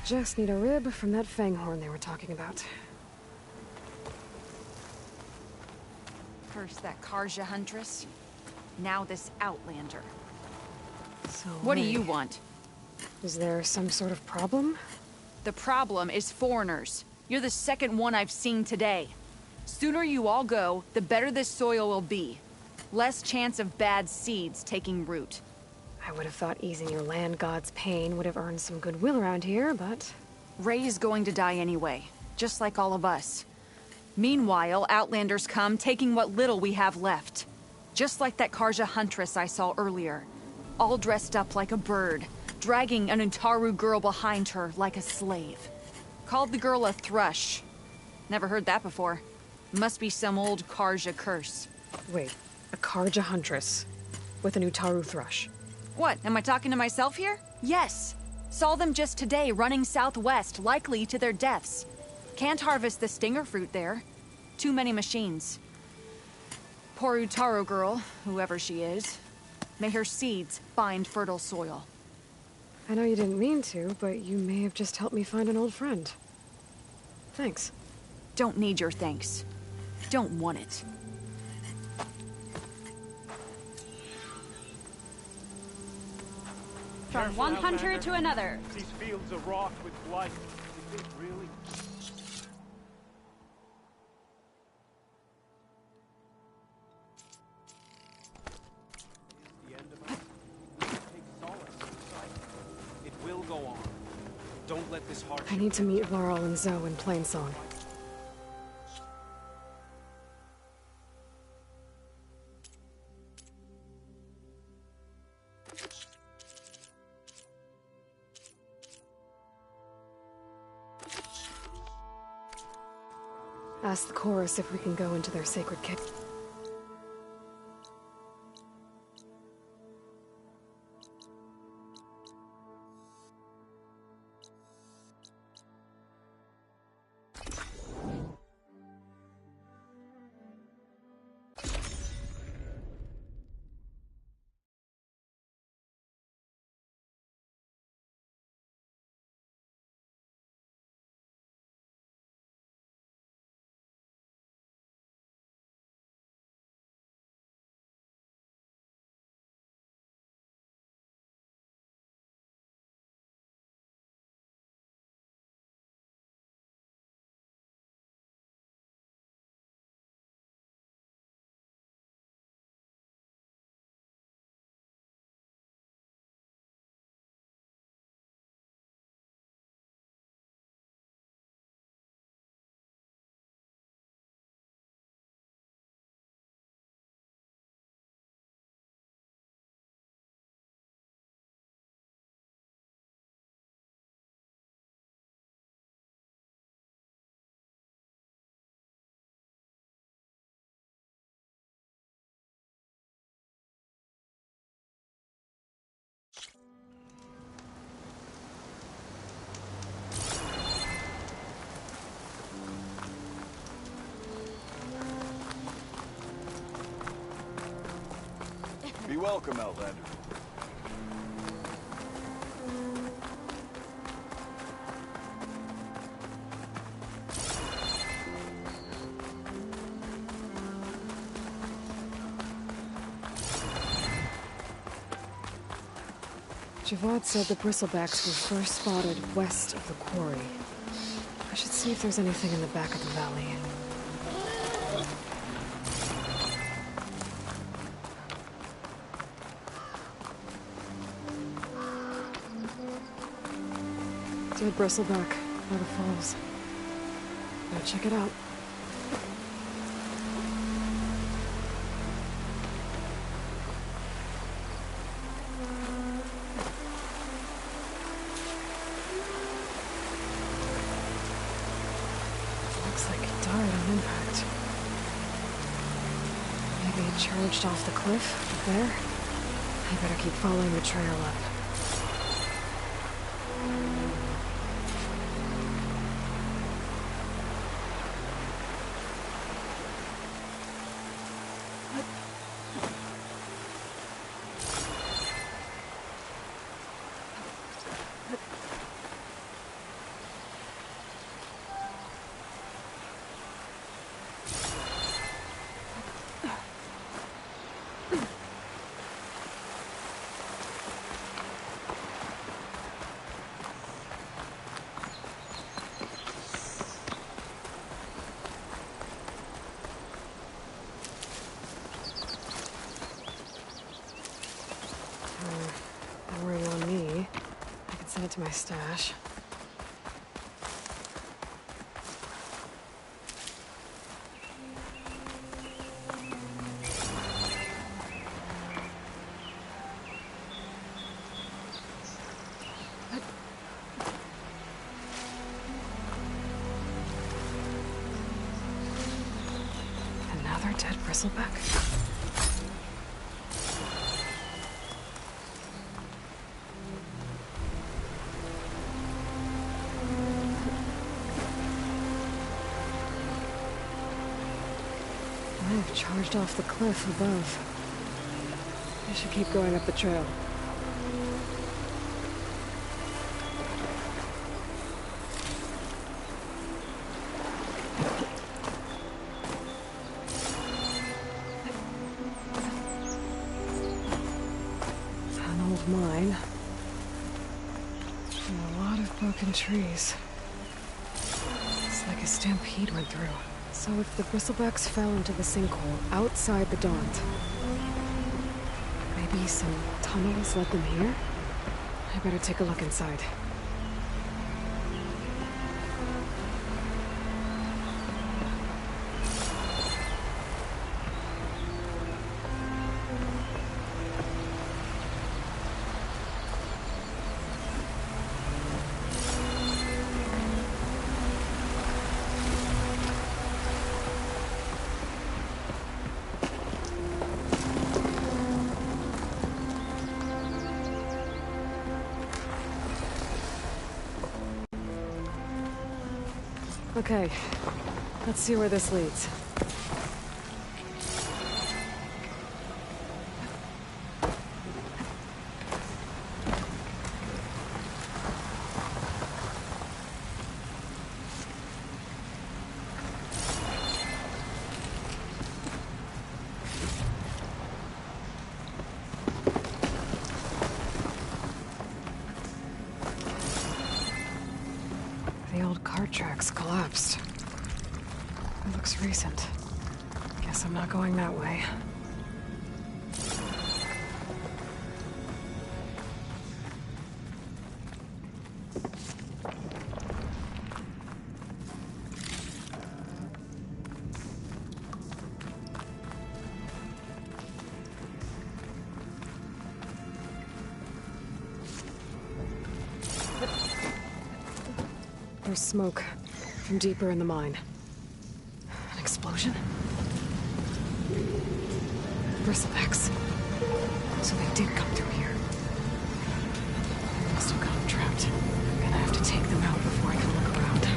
Just need a rib from that fanghorn they were talking about. First that Karja huntress, now this outlander. So what do you want? Is there some sort of problem? The problem is foreigners. You're the second one I've seen today. Sooner you all go, the better this soil will be. Less chance of bad seeds taking root. I would have thought easing your land god's pain would have earned some goodwill around here, but... Ray is going to die anyway, just like all of us. Meanwhile, outlanders come, taking what little we have left. Just like that Karja huntress I saw earlier. All dressed up like a bird, dragging an Utaru girl behind her like a slave. Called the girl a thrush. Never heard that before. Must be some old Karja curse. Wait, a Karja huntress with an Utaru thrush. What, am I talking to myself here? Yes. Saw them just today running southwest, likely to their deaths. Can't harvest the stinger fruit there. Too many machines. Poor Utaru girl, whoever she is. May her seeds find fertile soil. I know you didn't mean to, but you may have just helped me find an old friend. Thanks. Don't need your thanks. Don't want it. From one hunter to another. These fields are wrought with blood. You think really? The end of it. We can take solace in the sight. It will go on. Don't let this hardship... I need to meet Laurel and Zoe in Plainsong. Ask the chorus if we can go into their sacred cave. Be welcome, Outlander. Javad said the bristlebacks were first spotted west of the quarry. I should see if there's anything in the back of the valley. Dead bristleback by the falls. Gotta check it out. Looks like it died on impact. Maybe it charged off the cliff up there. I better keep following the trail up. Add it to my stash. Another dead bristleback? I've charged off the cliff above. I should keep going up the trail. An old mine. And a lot of broken trees. It's like a stampede went through. So if the bristlebacks fell into the sinkhole outside the Daunt, maybe some tunnels led them here? I better take a look inside. Okay, let's see where this leads. The old cart tracks collapsed. It looks recent. Guess I'm not going that way. There's smoke from deeper in the mine. An explosion? Bristlebacks. So they did come through here. They must have got them trapped. I'm gonna have to take them out before I can look around.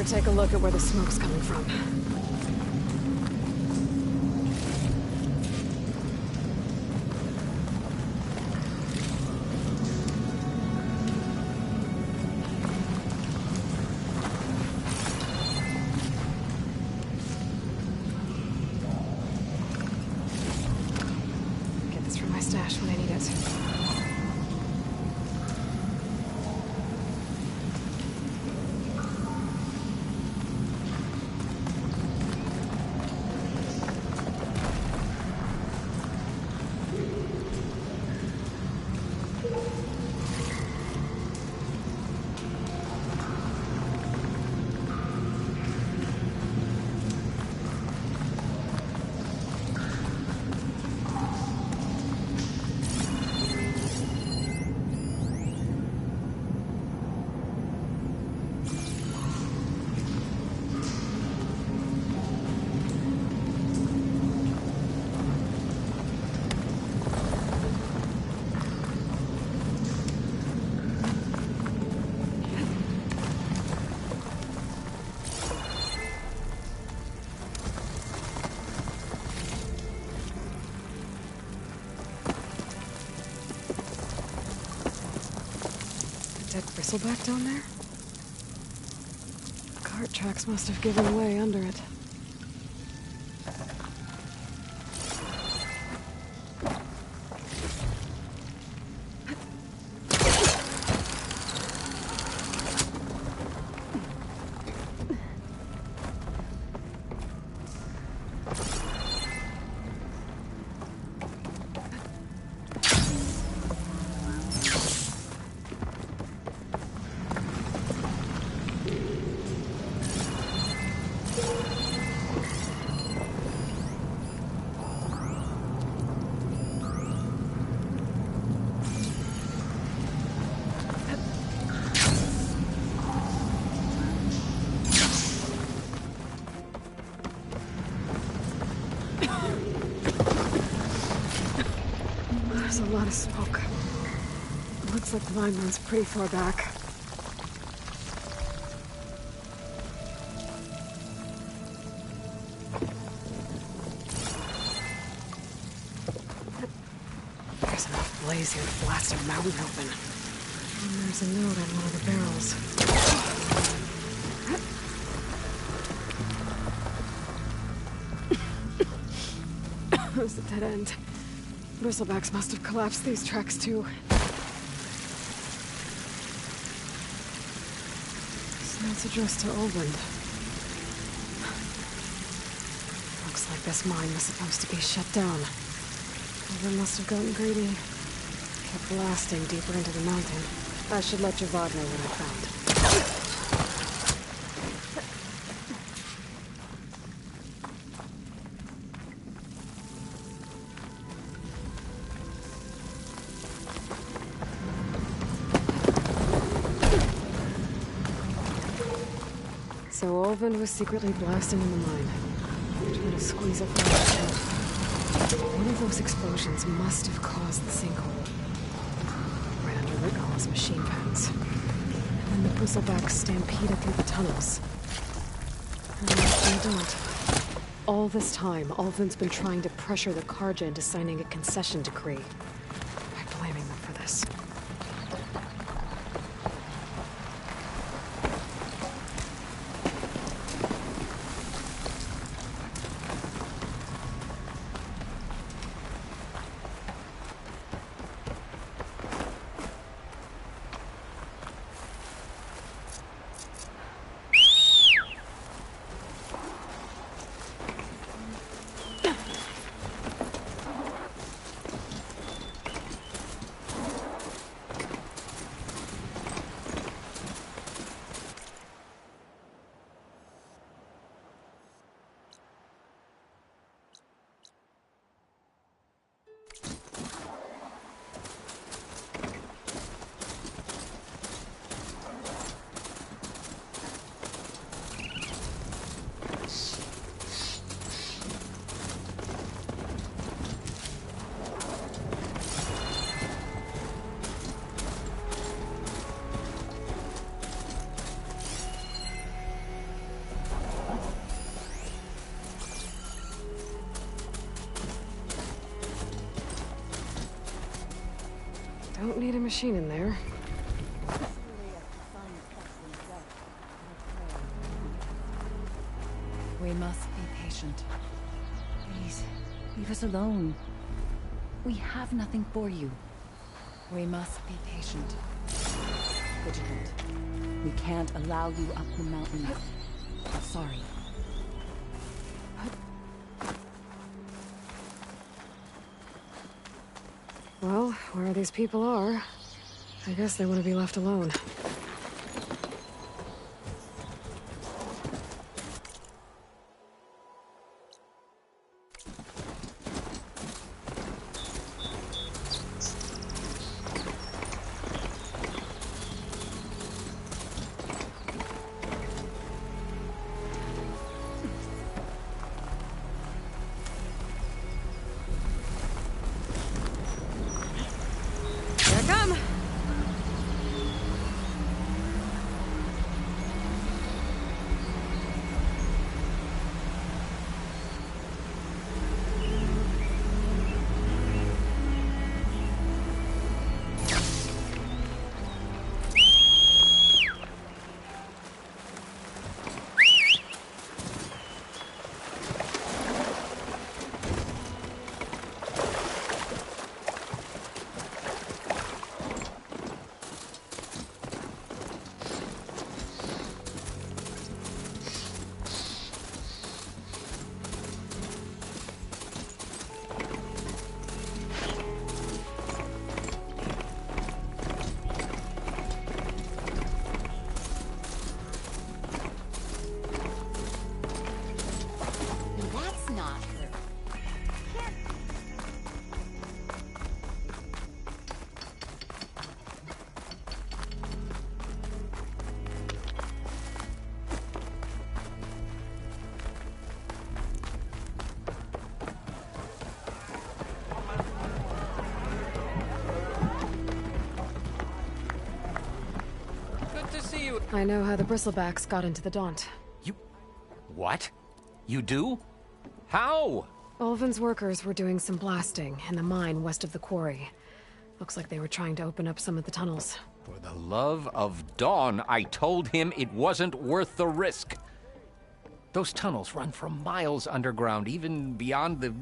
take a look at where the smoke's coming from. Get this from my stash when I need it. Dead bristleback down there? Cart tracks must have given way under it. There's a lot of smoke. It looks like the mine runs pretty far back. There's enough blaze here to blast a mountain open. And there's a note on one of the barrels. There's a dead end. Bristlebacks must have collapsed these tracks too. This note's addressed to Olvend. Looks like this mine was supposed to be shut down. Olvend must have gotten greedy. Kept blasting deeper into the mountain. I should let Javad know what I found. So Olvend was secretly blasting in the mine, trying to squeeze up from the top. One of those explosions must have caused the sinkhole, right under Rittenhall's machine pens. And then the bristlebacks stampeded through the tunnels. And they don't. All this time, Olvend's been trying to pressure the Karja into signing a concession decree. I'm blaming them for this. Don't need a machine in there. We must be patient. Please, leave us alone. We have nothing for you. We must be patient. Vigilant. We can't allow you up the mountain. I'm sorry. Well, where these people are, I guess they want to be left alone. I know how the bristlebacks got into the Daunt. You... what? You do? How? Ulvin's workers were doing some blasting in the mine west of the quarry. Looks like they were trying to open up some of the tunnels. For the love of Dawn, I told him it wasn't worth the risk. Those tunnels run for miles underground, even beyond the...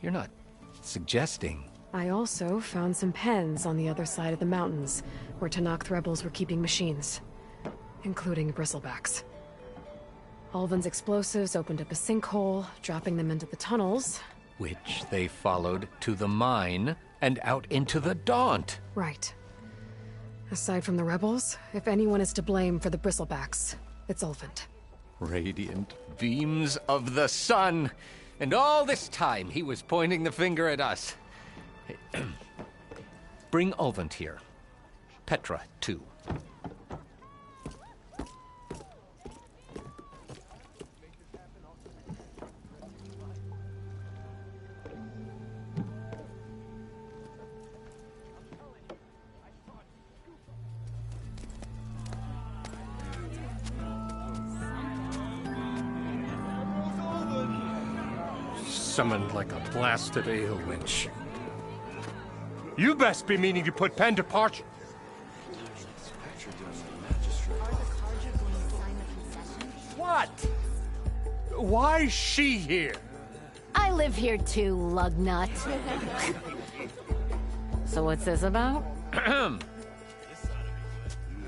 You're not suggesting... I also found some pens on the other side of the mountains, where Tenakth rebels were keeping machines, including bristlebacks. Ulvin's explosives opened up a sinkhole, dropping them into the tunnels. Which they followed to the mine and out into the Daunt. Right. Aside from the rebels, if anyone is to blame for the bristlebacks, it's Ulvin. Radiant beams of the sun! And all this time he was pointing the finger at us. Bring Ulvin here. Petra, too. Summoned like a blasted ale winch. You best be meaning to put pen to parchment. What? Why is she here? I live here too, lugnut. So what's this about?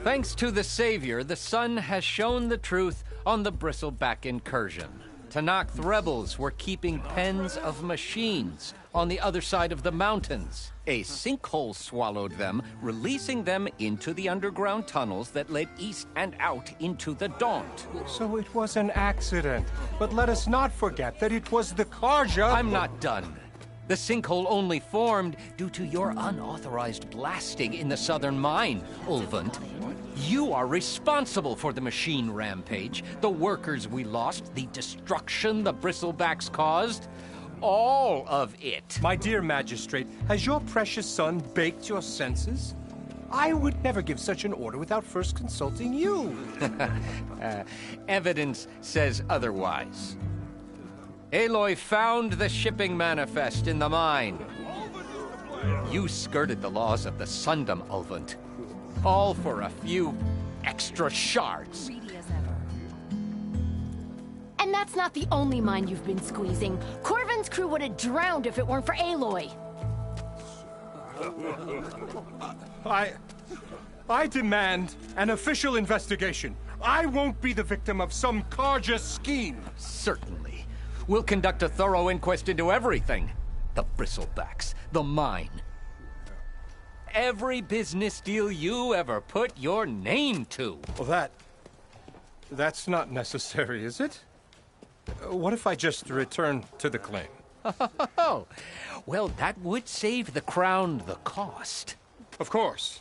Thanks to the Savior, the sun has shown the truth on the bristleback incursion. Tenakth rebels were keeping pens of machines on the other side of the mountains. A sinkhole swallowed them, releasing them into the underground tunnels that led east and out into the Daunt. So it was an accident. But let us not forget that it was the Karja... I'm not done. The sinkhole only formed due to your unauthorized blasting in the southern mine, Ulvin. You are responsible for the machine rampage, the workers we lost, the destruction the bristlebacks caused. All of it. My dear magistrate, has your precious son baked your senses? I would never give such an order without first consulting you. Evidence says otherwise. Aloy found the shipping manifest in the mine. You skirted the laws of the Sundom, Ulvund. All for a few extra shards. Greedy as ever. And that's not the only mine you've been squeezing. Corvin's crew would have drowned if it weren't for Aloy. I demand an official investigation. I won't be the victim of some Karja scheme. Certainly. We'll conduct a thorough inquest into everything. The bristlebacks, the mine. Every business deal you ever put your name to. Well, that's not necessary, is it? What if I just return to the claim? Oh, well, that would save the Crown the cost. Of course.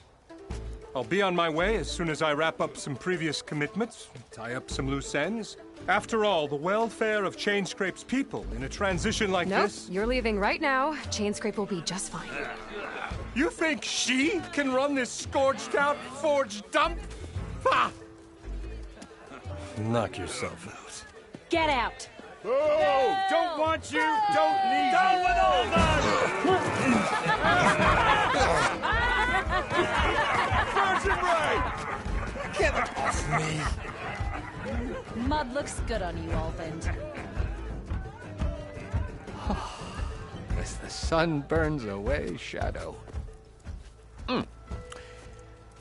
I'll be on my way as soon as I wrap up some previous commitments, tie up some loose ends. After all, the welfare of Chainscrape's people in a transition like Nope, this... you're leaving right now. Chainscrape will be just fine. You think she can run this scorched-out forged dump? Ha! Knock yourself out. Get out. Oh, don't want you, don't need you. With all Sergeant Ray! Get off me! Mud looks good on you, Ulvund. As the sun burns away shadow.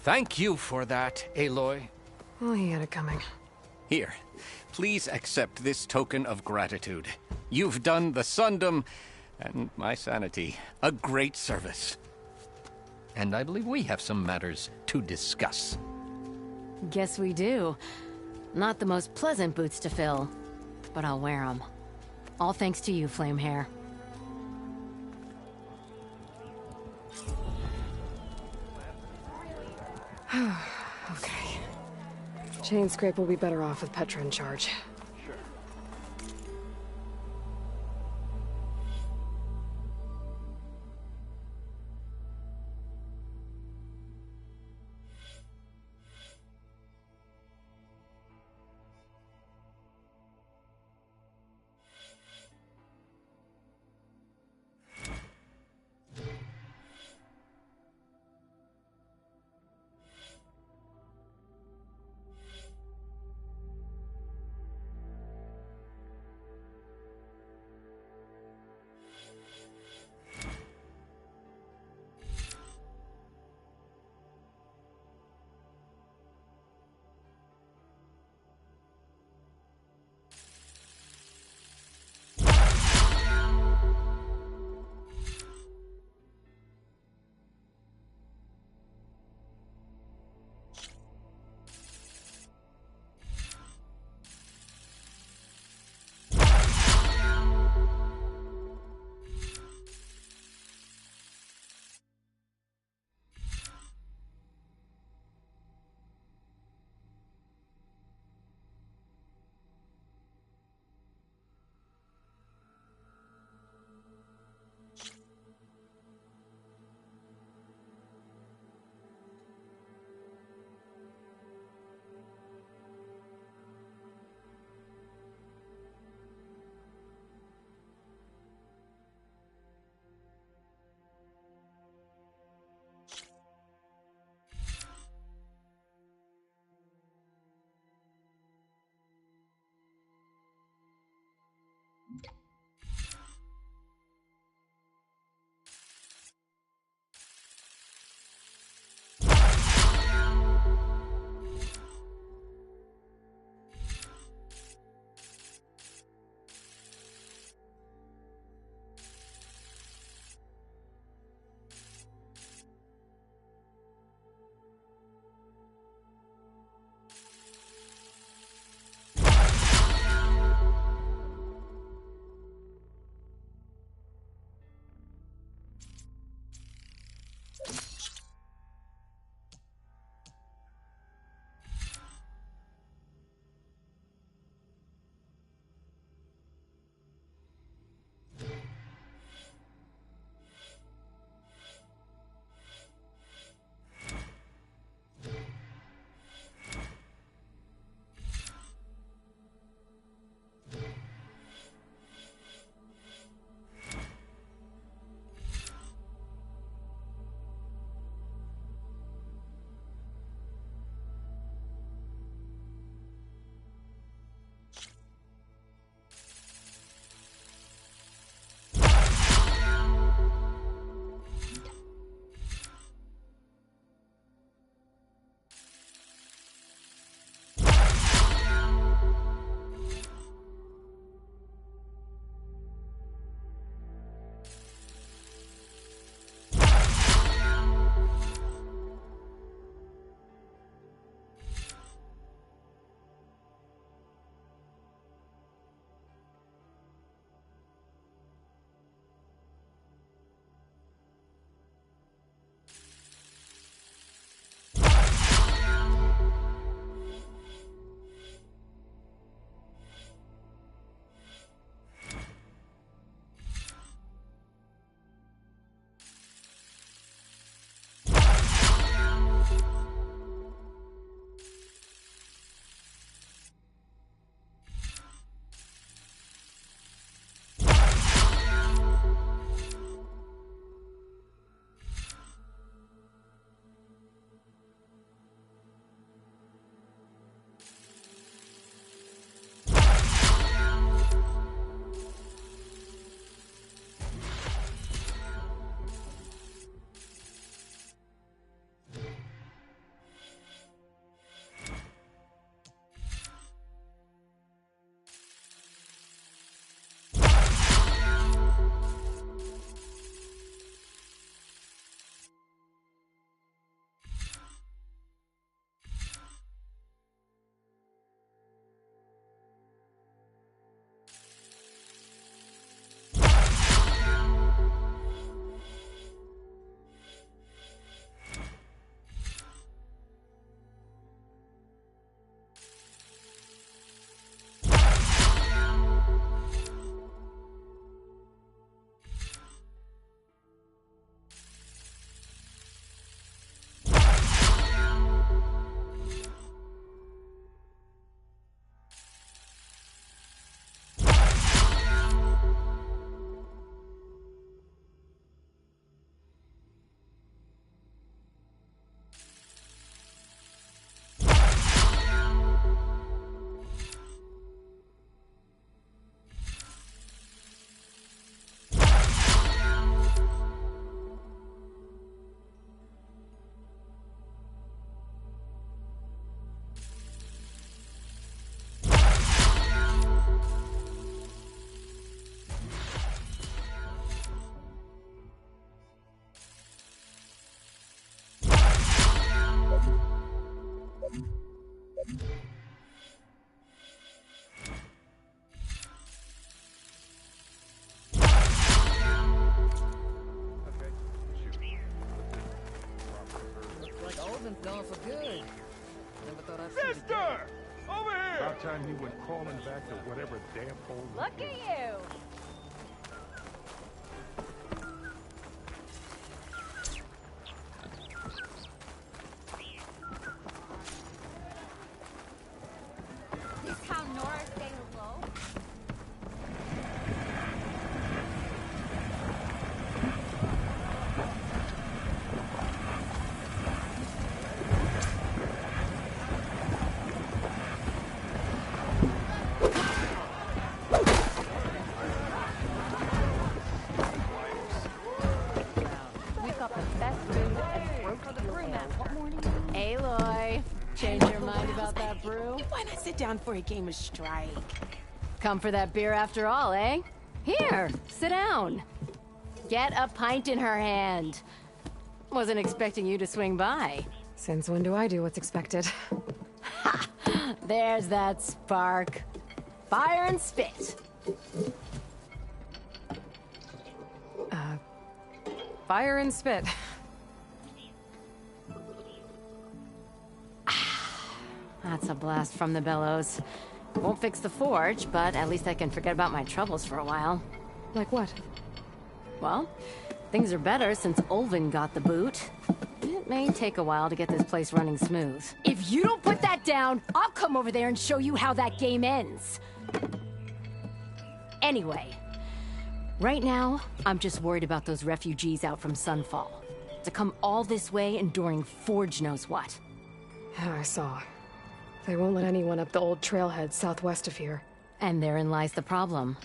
Thank you for that, Aloy. Oh, he had it coming. Here, please accept this token of gratitude. You've done the Sundom, and my sanity, a great service. And I believe we have some matters to discuss. Guess we do. Not the most pleasant boots to fill, but I'll wear them. All thanks to you, Flamehair. Okay. Chainscrape will be better off with Petra in charge. Gone for good. Never thought I'd see the day. Sister! Over here! About time you went crawling back to whatever damn hole. Look at you! This how Nora stayed low? We've got the best food and broke for the crew master. Aloy, change your mind about that brew? Why not sit down for a game of strike? Come for that beer after all, eh? Here, sit down. Get a pint in her hand. Wasn't expecting you to swing by. Since when do I do what's expected? Ha! There's that spark. Fire and spit. Fire and spit. That's a blast from the bellows. Won't fix the forge, but at least I can forget about my troubles for a while. Like what? Well, things are better since Ulvin got the boot. It may take a while to get this place running smooth. If you don't put that down, I'll come over there and show you how that game ends. Anyway, right now, I'm just worried about those refugees out from Sunfall. To come all this way enduring Forge knows what. Yeah, I saw. They won't let anyone up the old trailhead southwest of here. And therein lies the problem.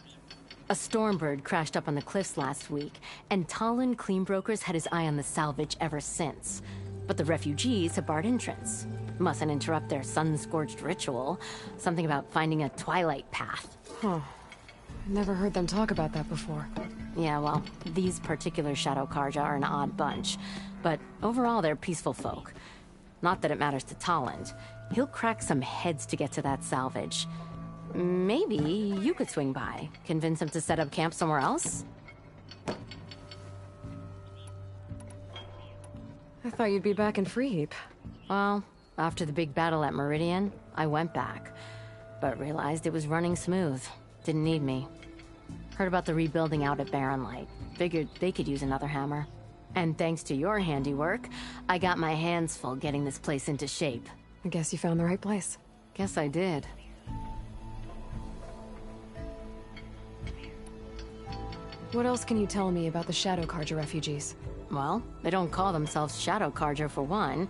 A stormbird crashed up on the cliffs last week, and Talon Cleanbrokers had his eye on the salvage ever since. But the refugees have barred entrance. Mustn't interrupt their sun-scorched ritual. Something about finding a twilight path. Huh. Never heard them talk about that before. Yeah, well, these particular Shadow Karja are an odd bunch. But overall, they're peaceful folk. Not that it matters to Talon. He'll crack some heads to get to that salvage. Maybe you could swing by, convince him to set up camp somewhere else? I thought you'd be back in Freeheap. Well, after the big battle at Meridian, I went back. But realized it was running smooth. Didn't need me. Heard about the rebuilding out at Barren Light. Figured they could use another hammer. And thanks to your handiwork, I got my hands full getting this place into shape. I guess you found the right place. Guess I did. What else can you tell me about the Shadow Karja refugees? Well, they don't call themselves Shadow Karja for one.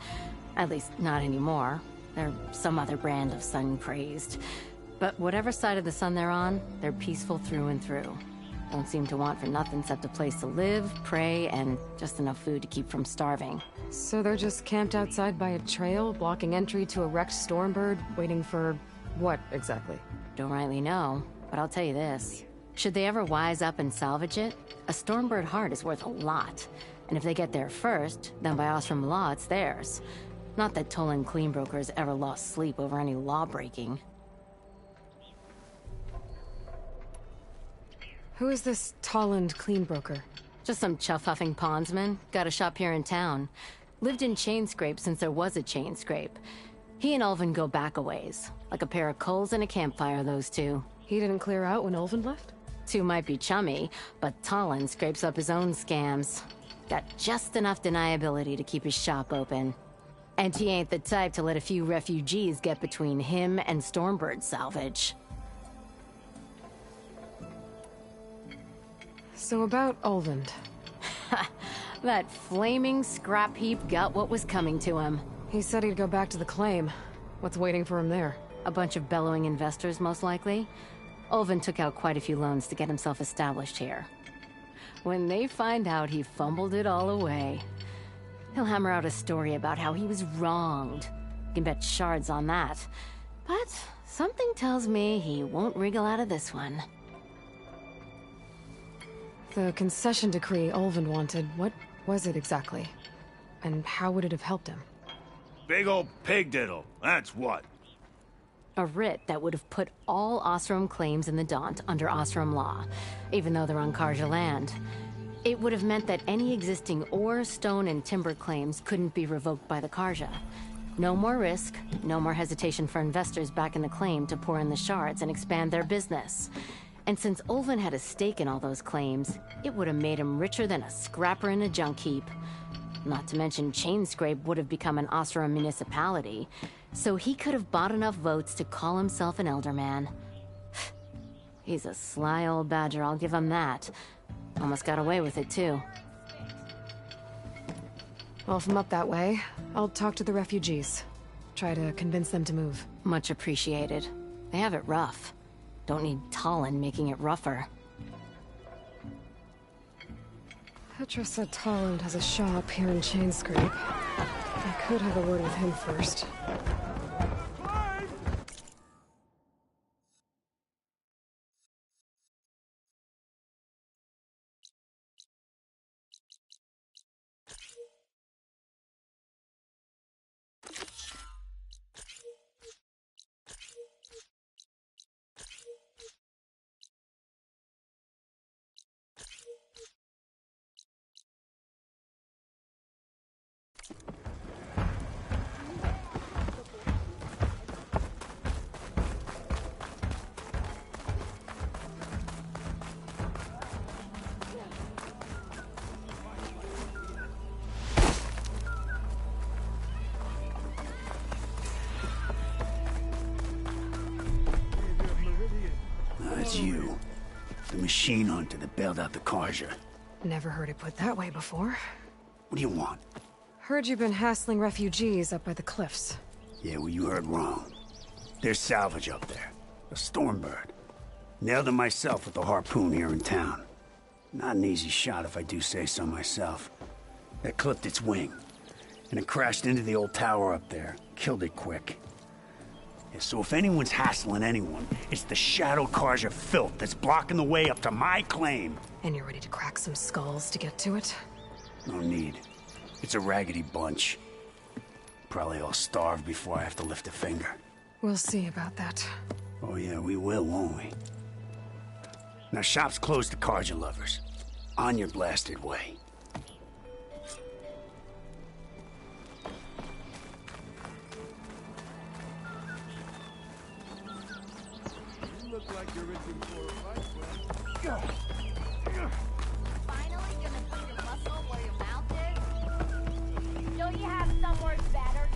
At least, not anymore. They're some other brand of sun-crazed. But whatever side of the sun they're on, they're peaceful through and through. Don't seem to want for nothing except a place to live, pray, and just enough food to keep from starving. So they're just camped outside by a trail, blocking entry to a wrecked Stormbird, waiting for... what, exactly? Don't rightly know, but I'll tell you this. Should they ever wise up and salvage it, a Stormbird heart is worth a lot. And if they get there first, then by Ostrom law, it's theirs. Not that Tolan Cleanbrokers ever lost sleep over any law-breaking. Who is this Tolland Cleanbroker? Just some chuff-huffing pondsman. Got a shop here in town. Lived in Chainscrape since there was a Chainscrape. He and Ulvin go back a ways. Like a pair of coals and a campfire, those two. He didn't clear out when Ulvin left? Two might be chummy, but Talon scrapes up his own scams. Got just enough deniability to keep his shop open. And he ain't the type to let a few refugees get between him and Stormbird salvage. So about Ulvin. That flaming scrap heap got what was coming to him. He said he'd go back to the claim. What's waiting for him there? A bunch of bellowing investors, most likely. Ulvin took out quite a few loans to get himself established here. When they find out he fumbled it all away, he'll hammer out a story about how he was wronged. You can bet shards on that. But something tells me he won't wriggle out of this one. The concession decree Ulvin wanted, what was it exactly? And how would it have helped him? Big old pig diddle, that's what. A writ that would have put all Ostrom claims in the Daunt under Ostrom law, even though they're on Karja land. It would have meant that any existing ore, stone, and timber claims couldn't be revoked by the Karja. No more risk, no more hesitation for investors backing the claim to pour in the shards and expand their business. And since Ulvin had a stake in all those claims, it would have made him richer than a scrapper in a junk heap. Not to mention Chainscrape would have become an Oseram municipality, so he could have bought enough votes to call himself an Elderman. He's a sly old badger, I'll give him that. Almost got away with it, too. Well, if I'm up that way, I'll talk to the refugees. Try to convince them to move. Much appreciated. They have it rough. Don't need Talon making it rougher. Petra said Talon has a shop here in Chainscrape. I could have a word with him first. It's you. The machine hunter that bailed out the Karja. Never heard it put that way before. What do you want? Heard you've been hassling refugees up by the cliffs. Yeah, well, you heard wrong. There's salvage up there. A Stormbird. Nailed it myself with the harpoon here in town. Not an easy shot if I do say so myself. That clipped its wing. And it crashed into the old tower up there. Killed it quick. Yeah, so if anyone's hassling anyone, it's the Shadow Karja filth that's blocking the way up to my claim. And you're ready to crack some skulls to get to it? No need. It's a raggedy bunch. Probably all starved before I have to lift a finger. We'll see about that. Oh yeah, we will, won't we? Now shop's closed to Karja lovers. On your blasted way. You look like you're itching for a fight, friend. Finally gonna put your muscle where your mouth is? Don't you have somewhere better?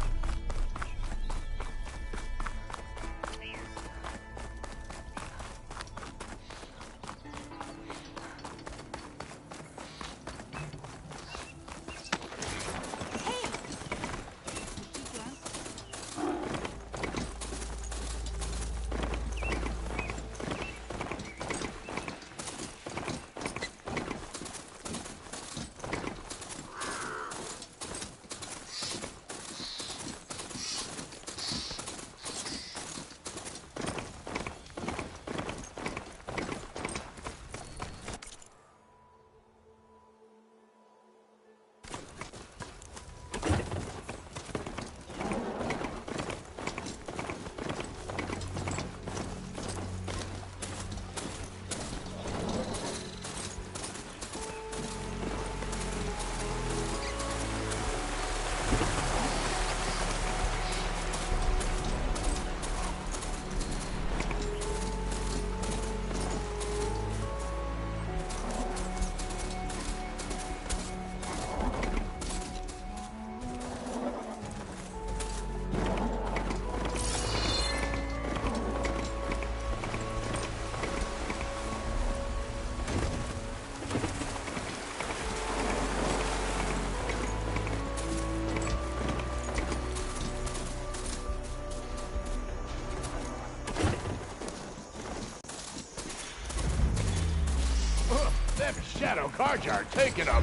Shadow Karja are taking a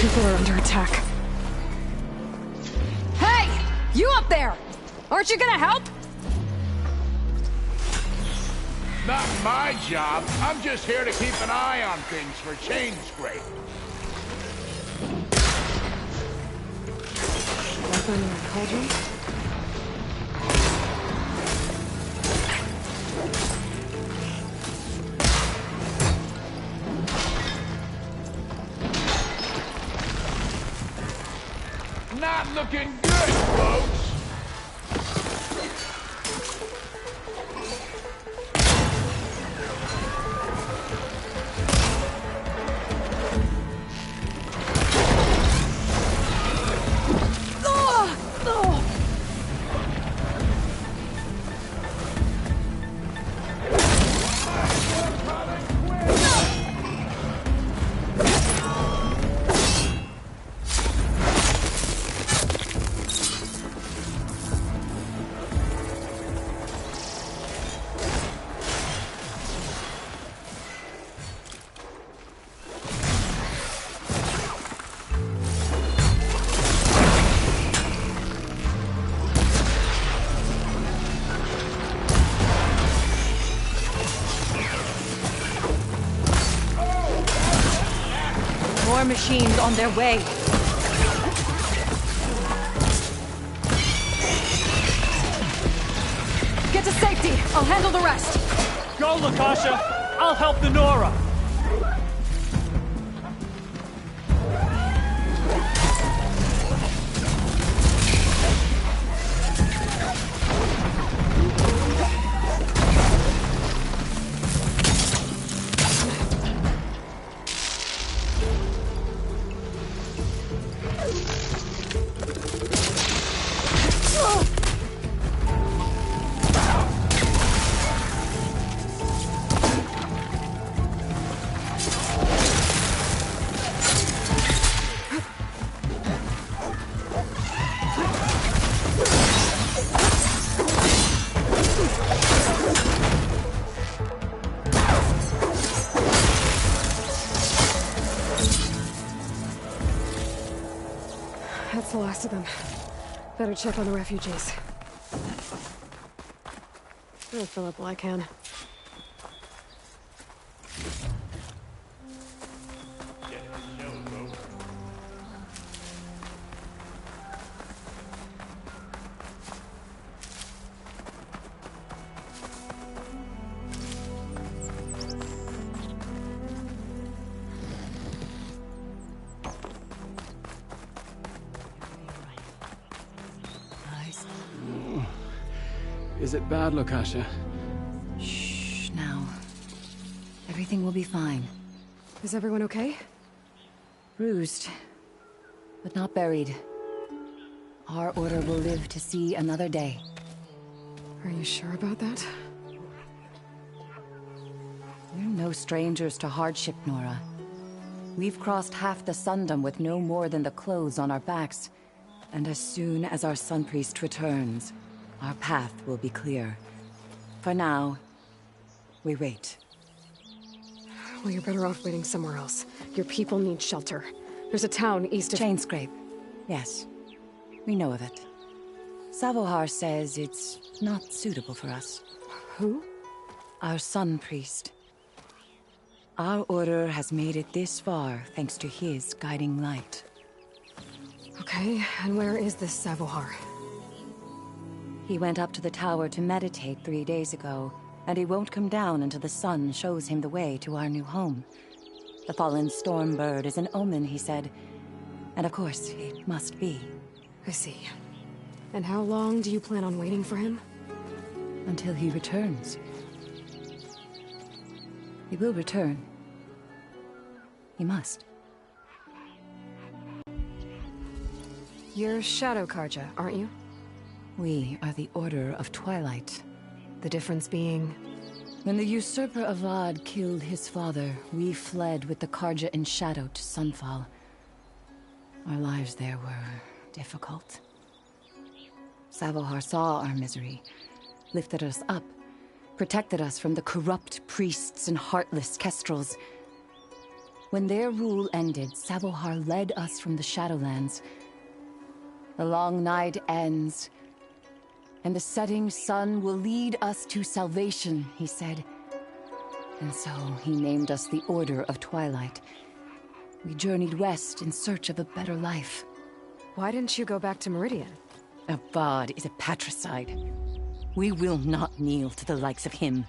People are under attack. Hey! You up there! Aren't you gonna help? Not my job. I'm just here to keep an eye on things for Chainscrape. Weapon or cauldron? not looking good, folks. More machines on their way. Get to safety. I'll handle the rest. Go, Lakasha. I'll help the Nora. That's the last of them. Better check on the refugees. I'll fill up while I can. Is it bad, Lakasha? Shh, now. Everything will be fine. Is everyone okay? Bruised, but not buried. Our order will live to see another day. Are you sure about that? We're no strangers to hardship, Nora. We've crossed half the Sundom with no more than the clothes on our backs. And as soon as our Sun Priest returns, our path will be clear. For now, we wait. Well, you're better off waiting somewhere else. Your people need shelter. There's a town east of... Chainscrape. Yes. We know of it. Savohar says it's not suitable for us. Who? Our Sun Priest. Our order has made it this far thanks to his guiding light. Okay, and where is this Savohar? He went up to the tower to meditate 3 days ago, and he won't come down until the sun shows him the way to our new home. The fallen storm bird is an omen, he said. And of course, it must be. I see. And how long do you plan on waiting for him? Until he returns. He will return. He must. You're Shadow Karja, aren't you? We are the Order of Twilight. The difference being... When the usurper Avad killed his father, we fled with the Karja in shadow to Sunfall. Our lives there were difficult. Savohar saw our misery, lifted us up, protected us from the corrupt priests and heartless kestrels. When their rule ended, Savohar led us from the Shadowlands. The long night ends, and the setting sun will lead us to salvation, he said. And so he named us the Order of Twilight. We journeyed west in search of a better life. Why didn't you go back to Meridian? Avad is a patricide. We will not kneel to the likes of him.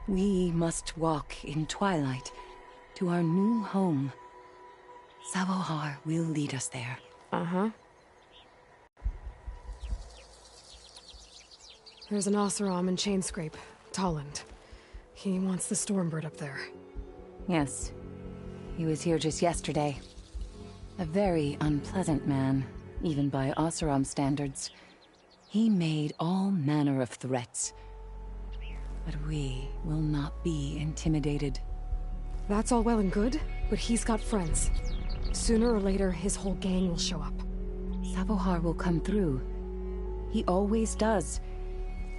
We must walk in twilight to our new home. Savohar will lead us there. Uh-huh. There's an Oseram in Chainscrape, Tolland. He wants the Stormbird up there. Yes. He was here just yesterday. A very unpleasant man, even by Oseram standards. He made all manner of threats. But we will not be intimidated. That's all well and good, but he's got friends. Sooner or later, his whole gang will show up. Savohar will come through. He always does.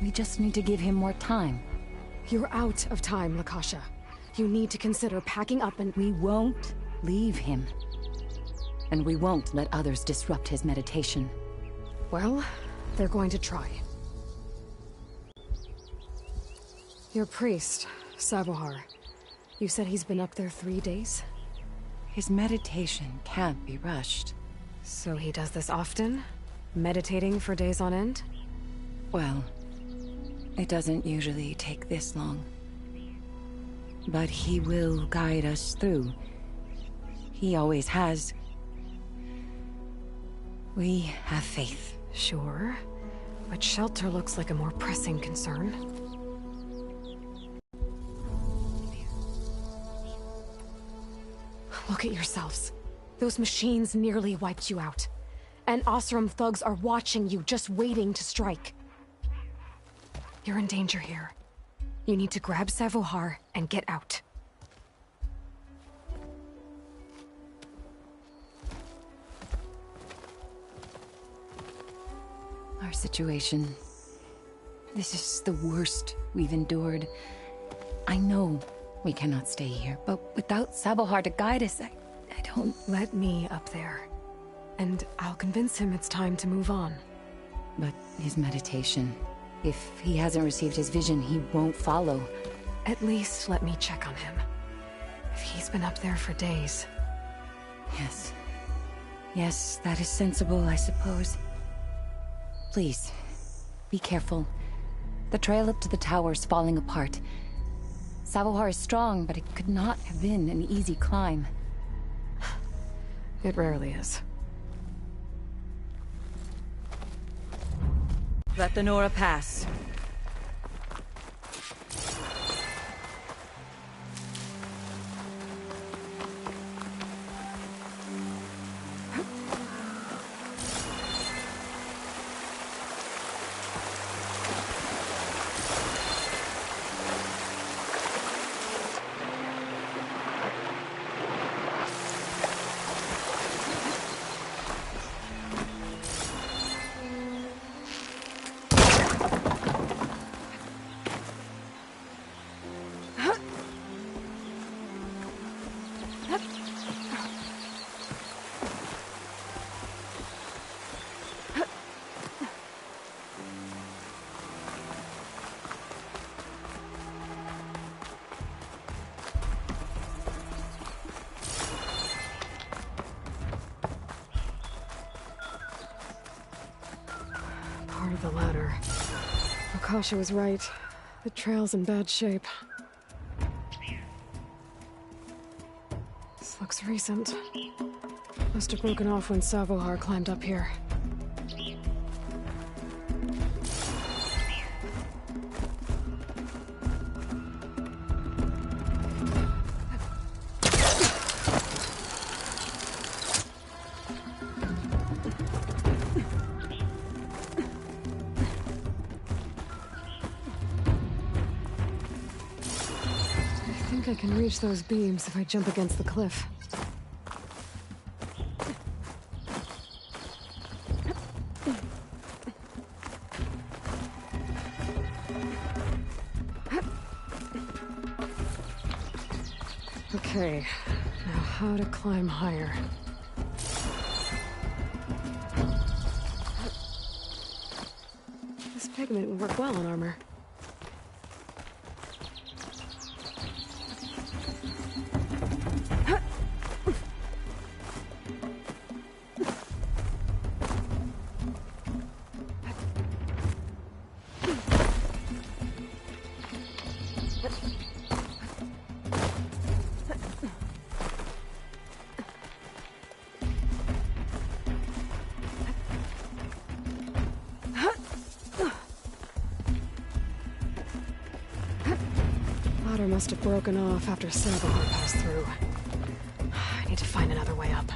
We just need to give him more time. You're out of time, Lakasha. You need to consider packing up and— We won't leave him. And we won't let others disrupt his meditation. Well, they're going to try. Your priest, Savohar. You said he's been up there 3 days? His meditation can't be rushed. So he does this often? Meditating for days on end? Well, it doesn't usually take this long. But he will guide us through. He always has. We have faith. Sure. But shelter looks like a more pressing concern. Look at yourselves. Those machines nearly wiped you out. And Oseram thugs are watching you, just waiting to strike. You're in danger here. You need to grab Savohar and get out. Our situation. This is the worst we've endured. I know we cannot stay here, but without Savohar to guide us, I don't... Let me up there. And I'll convince him it's time to move on. But his meditation... If he hasn't received his vision, he won't follow. At least let me check on him. If he's been up there for days. Yes. Yes, that is sensible, I suppose. Please, be careful. The trail up to the tower's falling apart. Savohar is strong, but it could not have been an easy climb. It rarely is. Let the Nora pass. Part of the ladder. Akasha was right. The trail's in bad shape. This looks recent. Must have broken off when Savohar climbed up here. I can reach those beams if I jump against the cliff. Okay, now how to climb higher. This pigment would work well on armor. must have broken off after Sthonerhinoz passed through. I need to find another way up.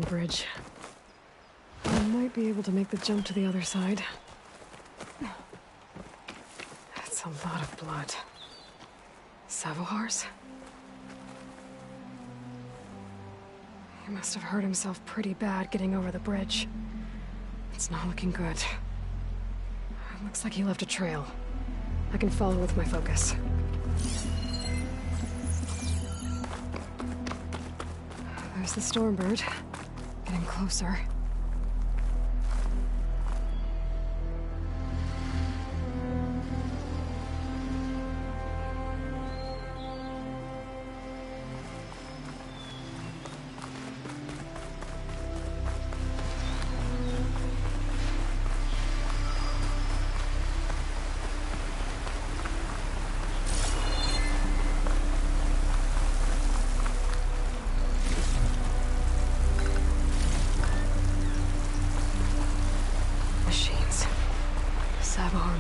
Bridge. I might be able to make the jump to the other side. That's a lot of blood. Savohar's? He must have hurt himself pretty bad getting over the bridge. It's not looking good. It looks like he left a trail. I can follow with my focus. There's the Stormbird. Getting closer.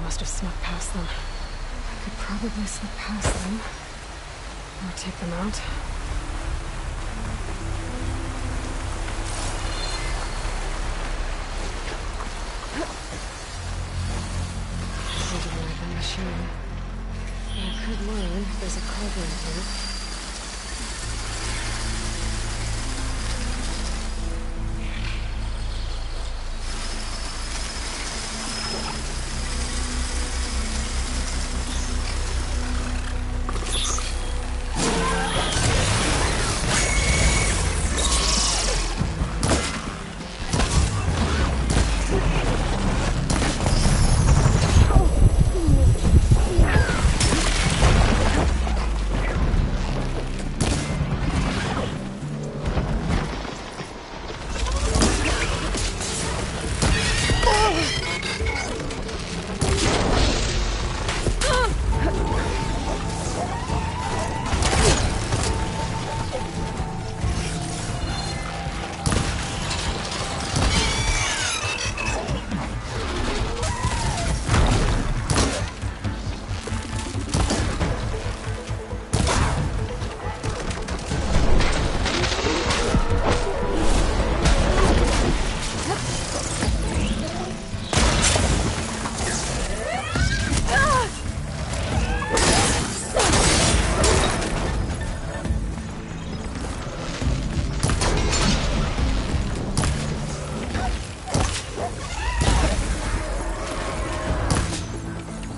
Must have snuck past them. I could probably slip past them. Or take them out. I didn't like that machine. I could learn if there's a cover in here.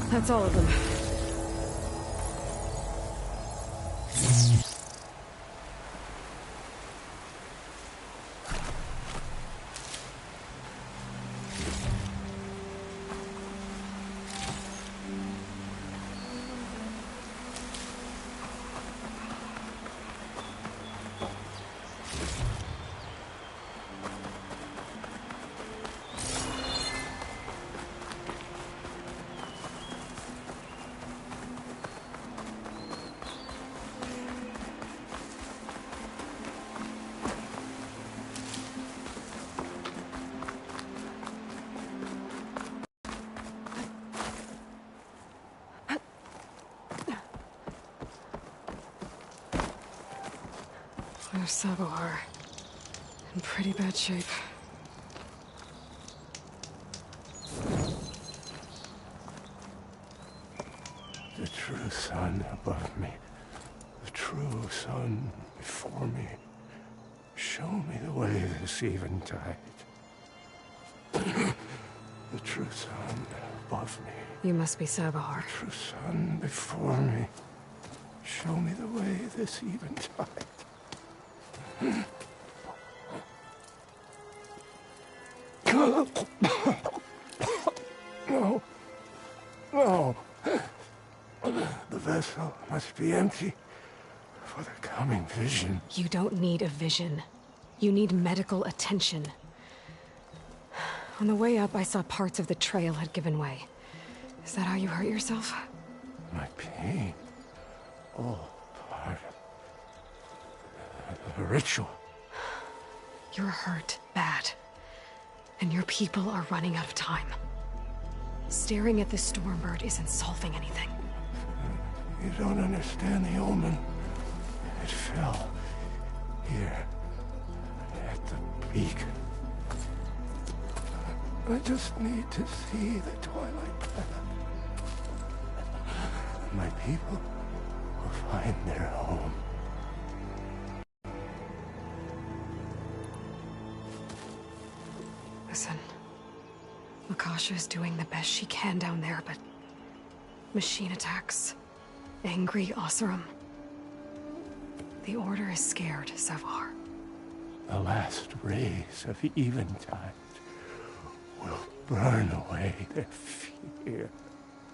That's all of them. There's Savohar. In pretty bad shape. The true sun above me. The true sun before me. Show me the way this eventide. true sun above me. You must be Sabahar. The true sun before me. Show me the way this eventide. No. No. The vessel must be empty for the coming vision. You don't need a vision. You need medical attention. On the way up, I saw parts of the trail had given way. Is that how you hurt yourself? My pain. All part of the ritual. You're hurt bad. And your people are running out of time. Staring at the Stormbird isn't solving anything. You don't understand the omen. It fell here at the beacon. I just need to see the twilight path. My people will find their home. Listen, Lakasha is doing the best she can down there, but machine attacks, angry Oseram. The Order is scared, Savar. The last rays of eventide will burn away their fear.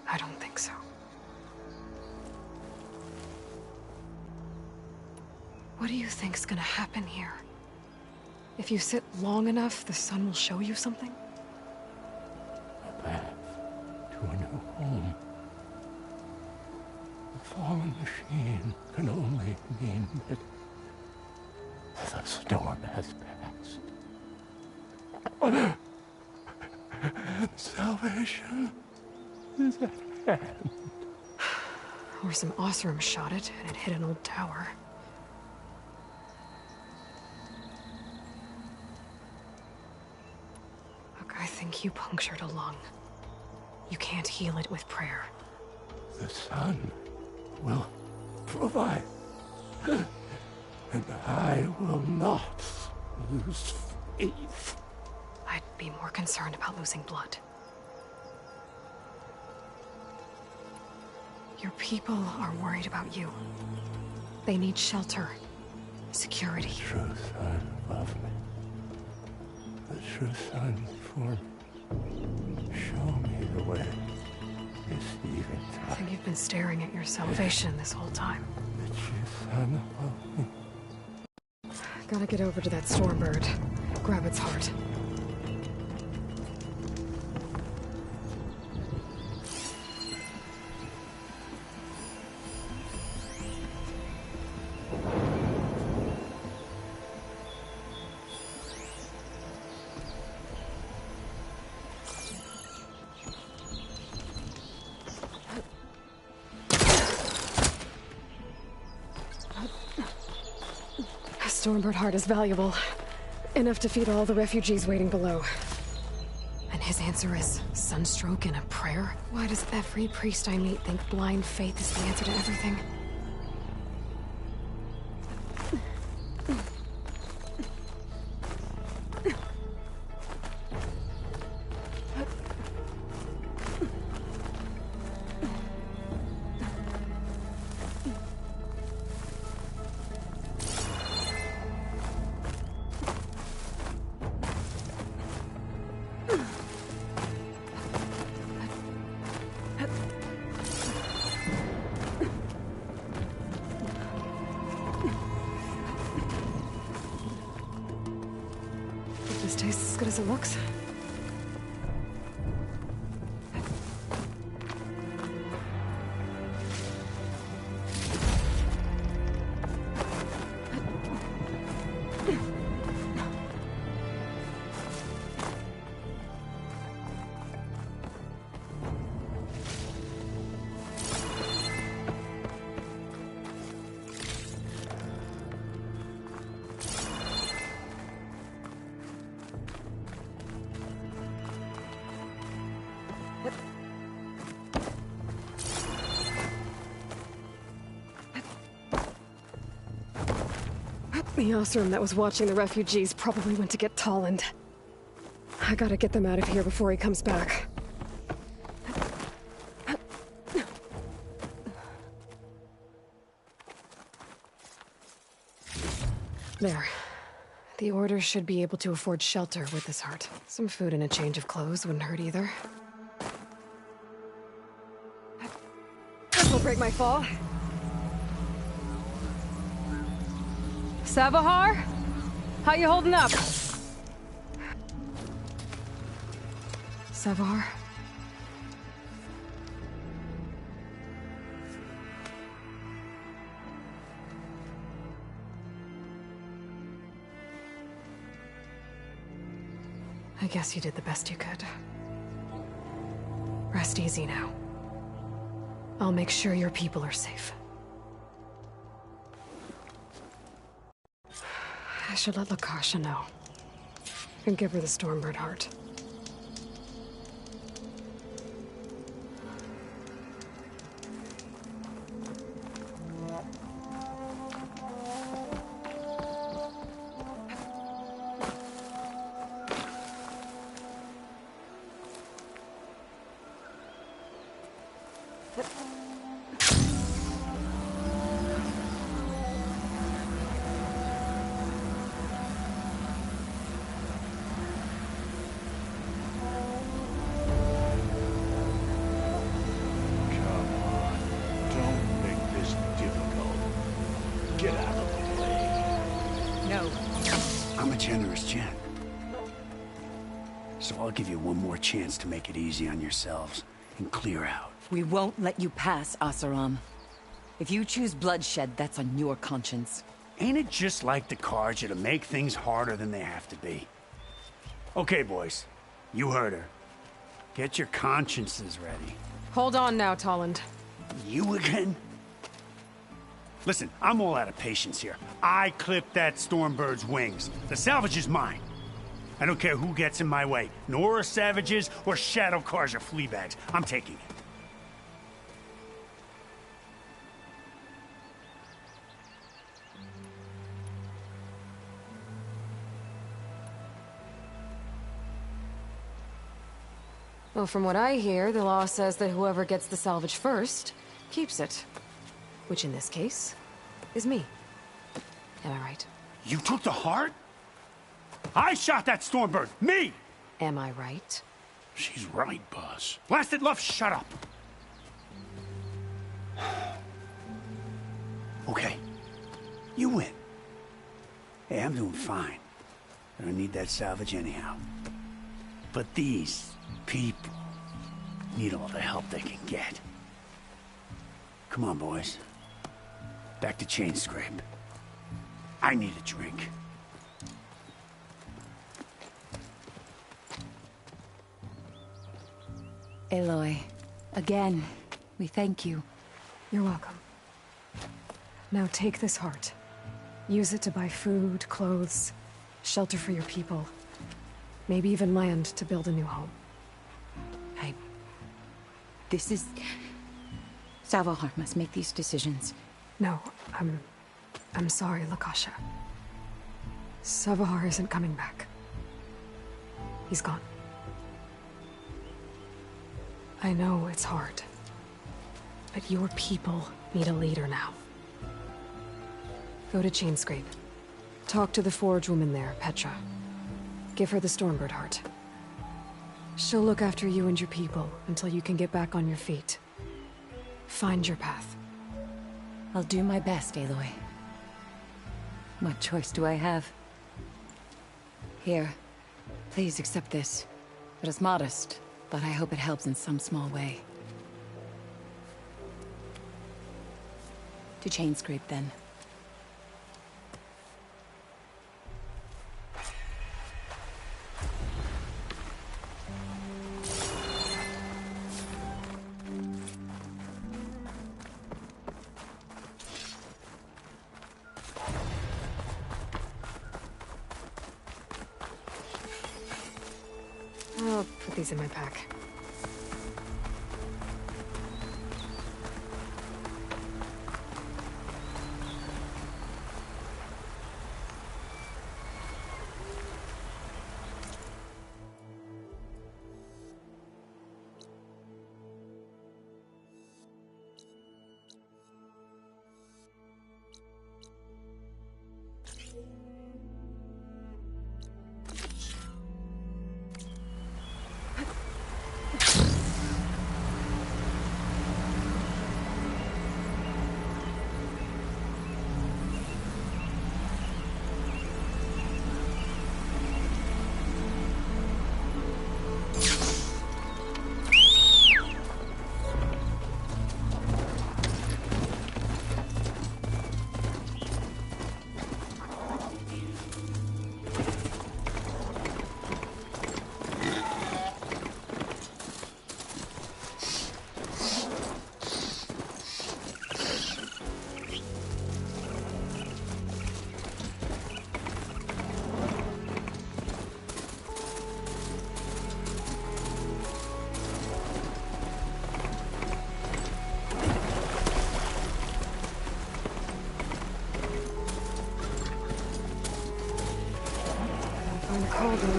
I don't think so. What do you think's gonna happen here? If you sit long enough, the sun will show you something? A path to a new home. The fallen machine can only mean that the storm has passed. And salvation is at hand. Or some Oseram shot it, and it hit an old tower. Look, I think you punctured a lung. You can't heal it with prayer. The sun will provide. And I will not lose faith. I'd be more concerned about losing blood. Your people are worried about you. They need shelter, security. The true sun above me. The true sun before me. Show me the way. This eventide. I think you've been staring at your salvation this whole time. The true sun above me. Gotta get over to that Stormbird. Grab its heart. Stormbird heart is valuable. Enough to feed all the refugees waiting below. And his answer is sunstroke and a prayer? Why does every priest I meet think blind faith is the answer to everything? This tastes as good as it looks. The Oseram that was watching the refugees probably went to get Tolland. I gotta get them out of here before he comes back. There. The Order should be able to afford shelter with this heart. Some food and a change of clothes wouldn't hurt either. This will break my fall. Savahar? How you holding up? Savahar? I guess you did the best you could. Rest easy now. I'll make sure your people are safe. I should let Lakasha know. And give her the Stormbird heart. I'll give you one more chance to make it easy on yourselves and clear out. We won't let you pass, Asaram. If you choose bloodshed, that's on your conscience. Ain't it just like the Karja to make things harder than they have to be? Okay, boys. You heard her. Get your consciences ready. Hold on now, Tolland. You again? Listen, I'm all out of patience here. I clipped that Stormbird's wings. The salvage is mine. I don't care who gets in my way. Nora savages or Shadow Karja fleabags. I'm taking it. Well, from what I hear, the law says that whoever gets the salvage first keeps it. Which in this case is me. Am I right? You took the heart? I shot that Stormbird! Me! Am I right? She's right, boss. Blasted love, shut up! Okay. You win. Hey, I'm doing fine. I don't need that salvage anyhow. But these people need all the help they can get. Come on, boys. Back to Chainscrape. I need a drink. Aloy, again, we thank you. You're welcome. Now take this heart. Use it to buy food, clothes, shelter for your people. Maybe even land to build a new home. This is... Savahar must make these decisions. No, I'm sorry, Lakasha. Savahar isn't coming back. He's gone. I know it's hard, but your people need a leader now. Go to Chainscrape. Talk to the forge woman there, Petra. Give her the Stormbird heart. She'll look after you and your people until you can get back on your feet. Find your path. I'll do my best, Aloy. What choice do I have? Here, please accept this. It is modest, but I hope it helps in some small way. To Chainscrape, then. I'll put these in my pack.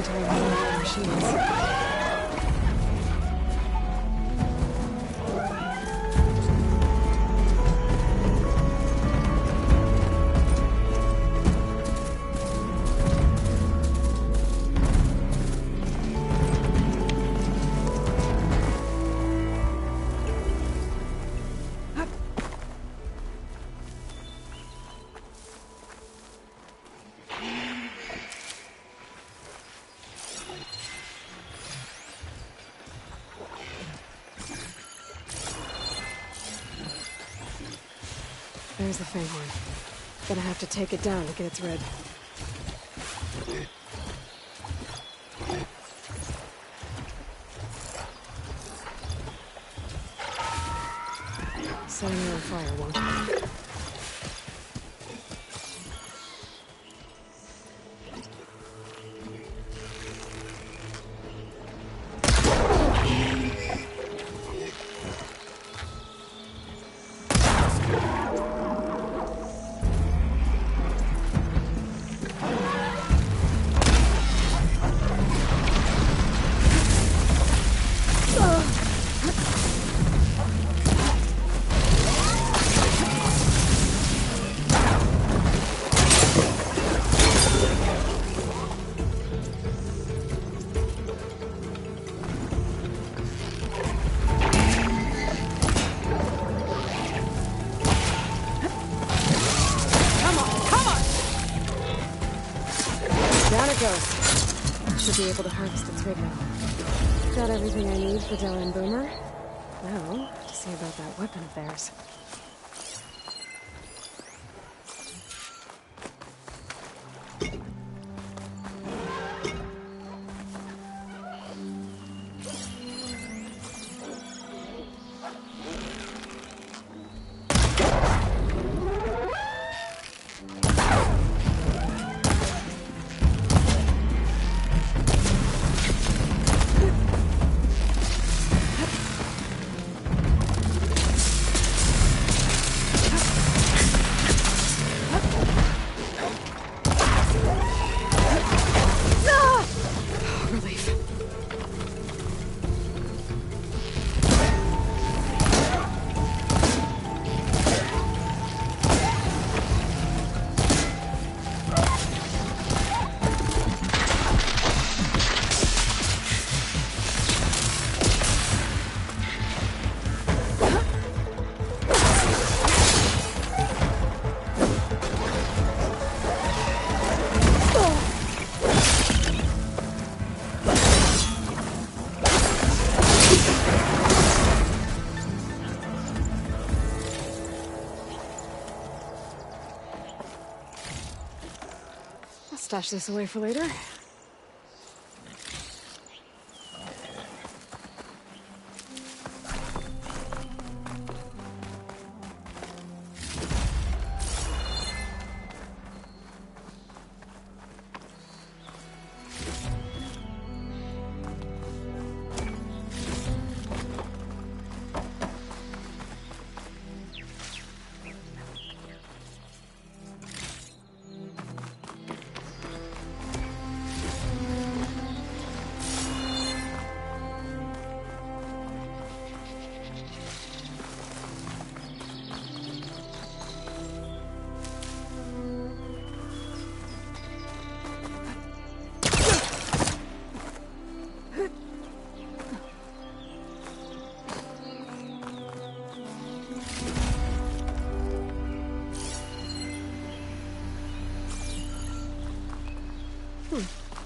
entire line of machines. There's the Fanghorn. Gonna have to take it down to get its red. Setting it on fire, won't it? Should be able to harvest its rig now. Got everything I need for Dell and Boomer. Now, to see about that weapon of theirs. Stash this away for later.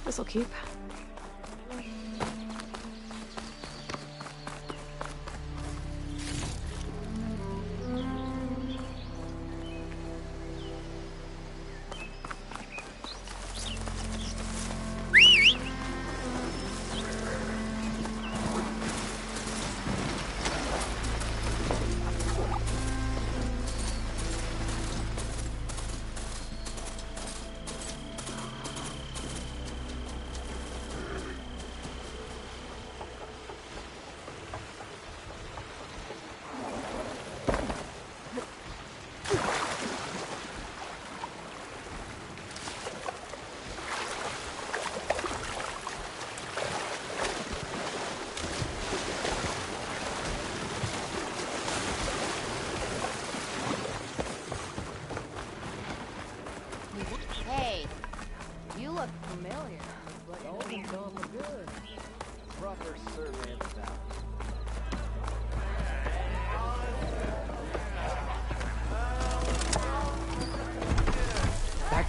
This'll keep.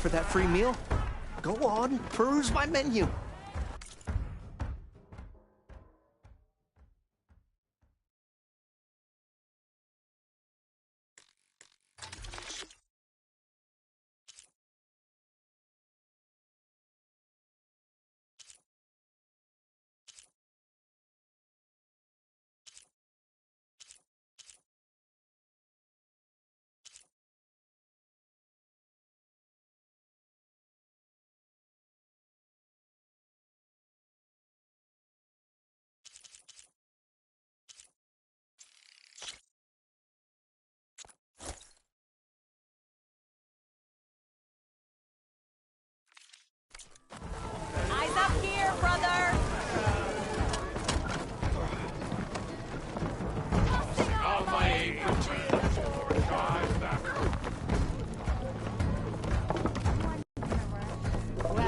for that free meal? Go on, peruse my menu. Eyes up here, brother!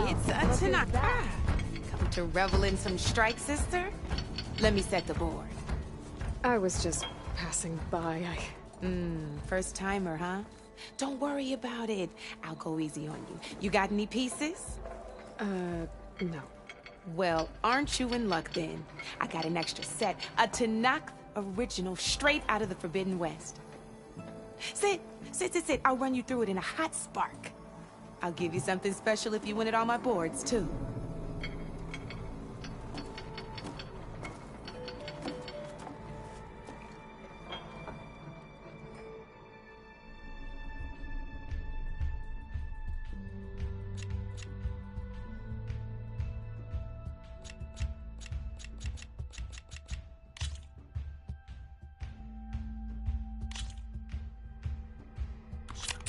It's a Tanaka. Come to revel in some strike, sister? Let me set the board. I was just passing by. First timer, huh? Don't worry about it. I'll go easy on you. You got any pieces? No. Well, aren't you in luck then? I got an extra set. A Tanakh original straight out of the Forbidden West. Sit. I'll run you through it in a hot spark. I'll give you something special if you win at all my boards, too.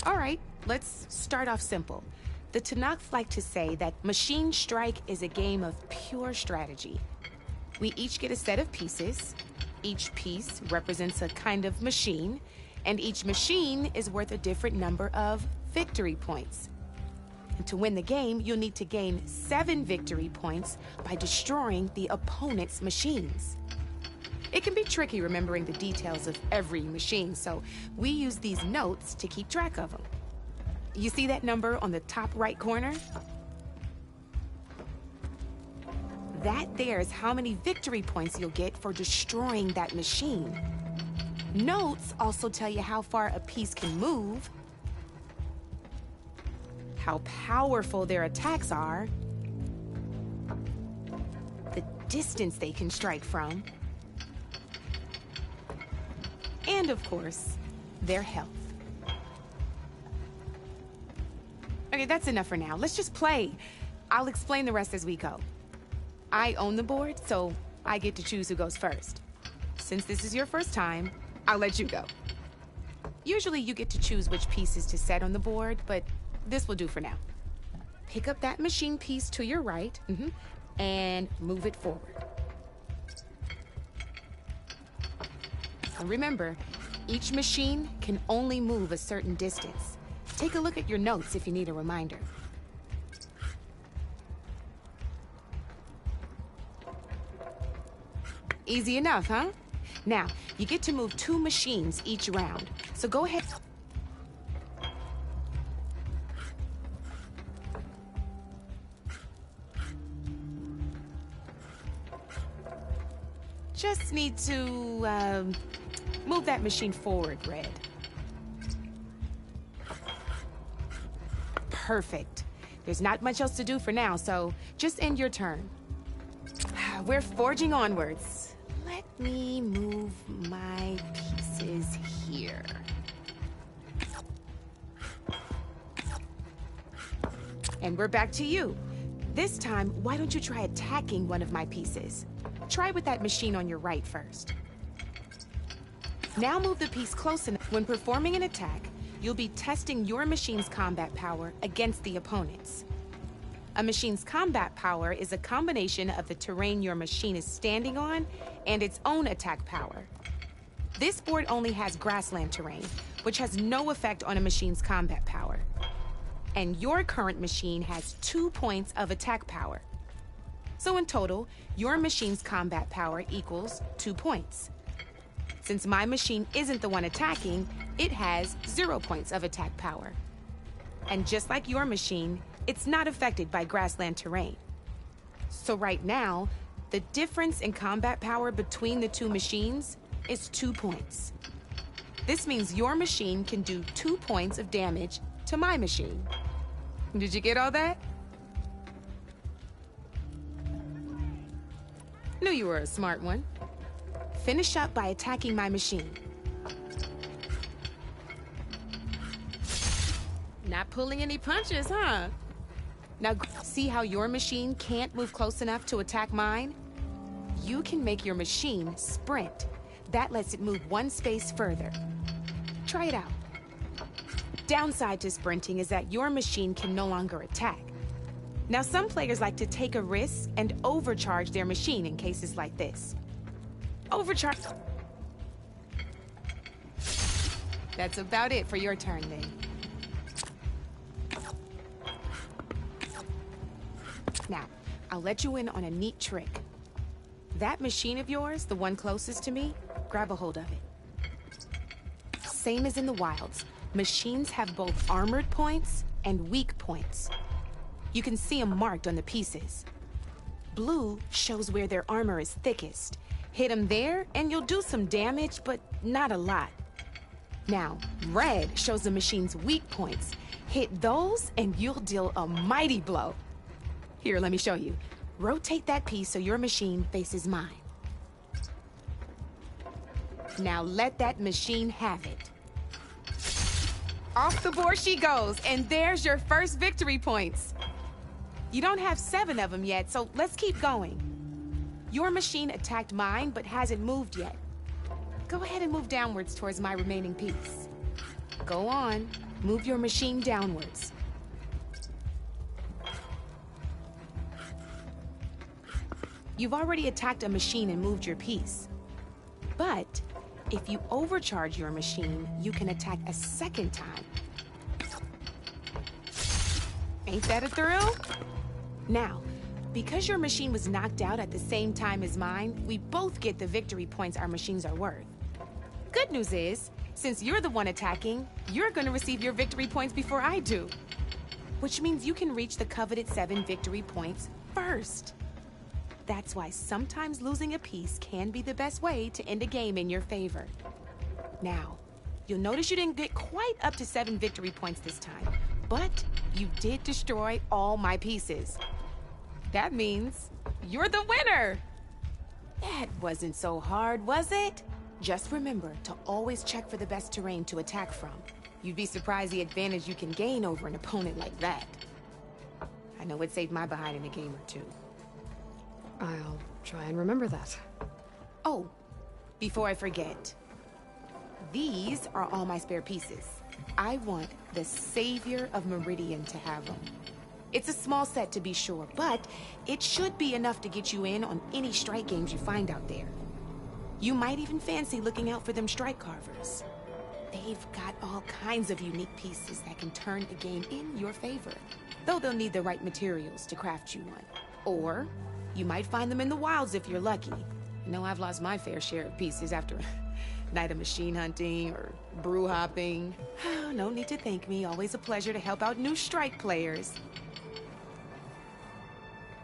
All right, let's start off simple. The Tanakhs like to say that Machine Strike is a game of pure strategy. We each get a set of pieces. Each piece represents a kind of machine, and each machine is worth a different number of victory points. And to win the game, you'll need to gain 7 victory points by destroying the opponent's machines. It can be tricky remembering the details of every machine, so we use these notes to keep track of them. You see that number on the top right corner? That there is how many victory points you'll get for destroying that machine. Notes also tell you how far a piece can move, how powerful their attacks are, the distance they can strike from, and of course, their health. Okay, that's enough for now. Let's just play. I'll explain the rest as we go. I own the board, so I get to choose who goes first. Since this is your first time, I'll let you go. Usually you get to choose which pieces to set on the board, but this will do for now. Pick up that machine piece to your right, and move it forward. And remember, each machine can only move a certain distance. Take a look at your notes if you need a reminder. Easy enough, huh? Now, you get to move 2 machines each round, so go ahead. Just need to, move that machine forward, Red. Perfect. There's not much else to do for now, so just end your turn. We're forging onwards. Let me move my pieces here. And we're back to you. This time, why don't you try attacking one of my pieces? Try with that machine on your right first. Now move the piece close enough. When performing an attack, you'll be testing your machine's combat power against the opponent's. A machine's combat power is a combination of the terrain your machine is standing on and its own attack power. This board only has grassland terrain, which has no effect on a machine's combat power. And your current machine has 2 points of attack power. So in total, your machine's combat power equals 2 points. Since my machine isn't the one attacking, it has 0 points of attack power. And just like your machine, it's not affected by grassland terrain. So right now, the difference in combat power between the two machines is 2 points. This means your machine can do 2 points of damage to my machine. Did you get all that? Knew you were a smart one. Finish up by attacking my machine. Not pulling any punches, huh? Now, see how your machine can't move close enough to attack mine? You can make your machine sprint. That lets it move 1 space further. Try it out. Downside to sprinting is that your machine can no longer attack. Now, some players like to take a risk and overcharge their machine in cases like this. Overcharge. That's about it for your turn, then. Now, I'll let you in on a neat trick. That machine of yours, the one closest to me, grab a hold of it. Same as in the wilds, machines have both armored points and weak points. You can see them marked on the pieces. Blue shows where their armor is thickest. Hit them there, and you'll do some damage, but not a lot. Now, red shows the machine's weak points. Hit those, and you'll deal a mighty blow. Here, let me show you. Rotate that piece so your machine faces mine. Now let that machine have it. Off the board she goes, and there's your first victory points. You don't have 7 of them yet, so let's keep going. Your machine attacked mine, but hasn't moved yet. Go ahead and move downwards towards my remaining piece. Go on, move your machine downwards. You've already attacked a machine and moved your piece. But if you overcharge your machine, you can attack a second time. Ain't that a thrill? Now, because your machine was knocked out at the same time as mine, we both get the victory points our machines are worth. Good news is, since you're the one attacking, you're gonna receive your victory points before I do. Which means you can reach the coveted 7 victory points first. That's why sometimes losing a piece can be the best way to end a game in your favor. Now, you'll notice you didn't get quite up to 7 victory points this time, but you did destroy all my pieces. That means you're the winner! That wasn't so hard, was it? Just remember to always check for the best terrain to attack from. You'd be surprised the advantage you can gain over an opponent like that. I know it saved my behind in a game or two. I'll try and remember that. Oh, before I forget. These are all my spare pieces. I want the Savior of Meridian to have them. It's a small set to be sure, but it should be enough to get you in on any strike games you find out there. You might even fancy looking out for them strike carvers. They've got all kinds of unique pieces that can turn a game in your favor, though they'll need the right materials to craft you one. Or you might find them in the wilds if you're lucky. I know I've lost my fair share of pieces after a night of machine hunting or brew hopping. No need to thank me. Always a pleasure to help out new strike players.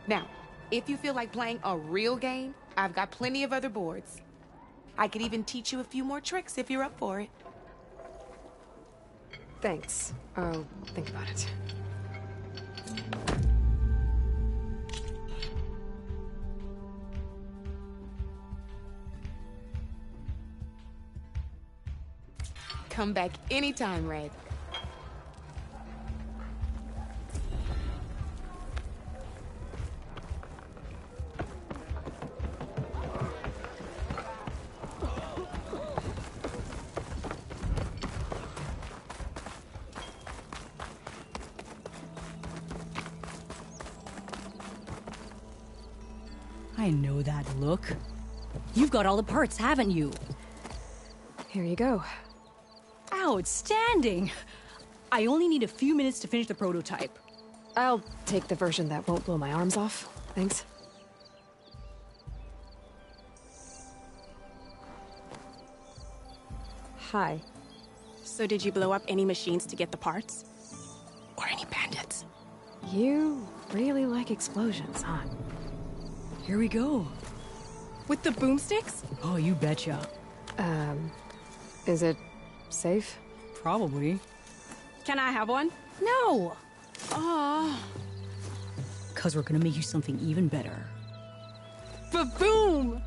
Now, if you feel like playing a real game, I've got plenty of other boards. I could even teach you a few more tricks if you're up for it. Thanks. I'll think about it. Come back anytime, Red. I know that look. You've got all the parts, haven't you? Here you go. Outstanding! I only need a few minutes to finish the prototype. I'll take the version that won't blow my arms off. Thanks. Hi. So did you blow up any machines to get the parts? You really like explosions, huh? Here we go. With the boomsticks? Oh, you betcha. Is it safe? Probably. Can I have one? No! Oh. 'Cause we're gonna make you something even better. Ba-boom!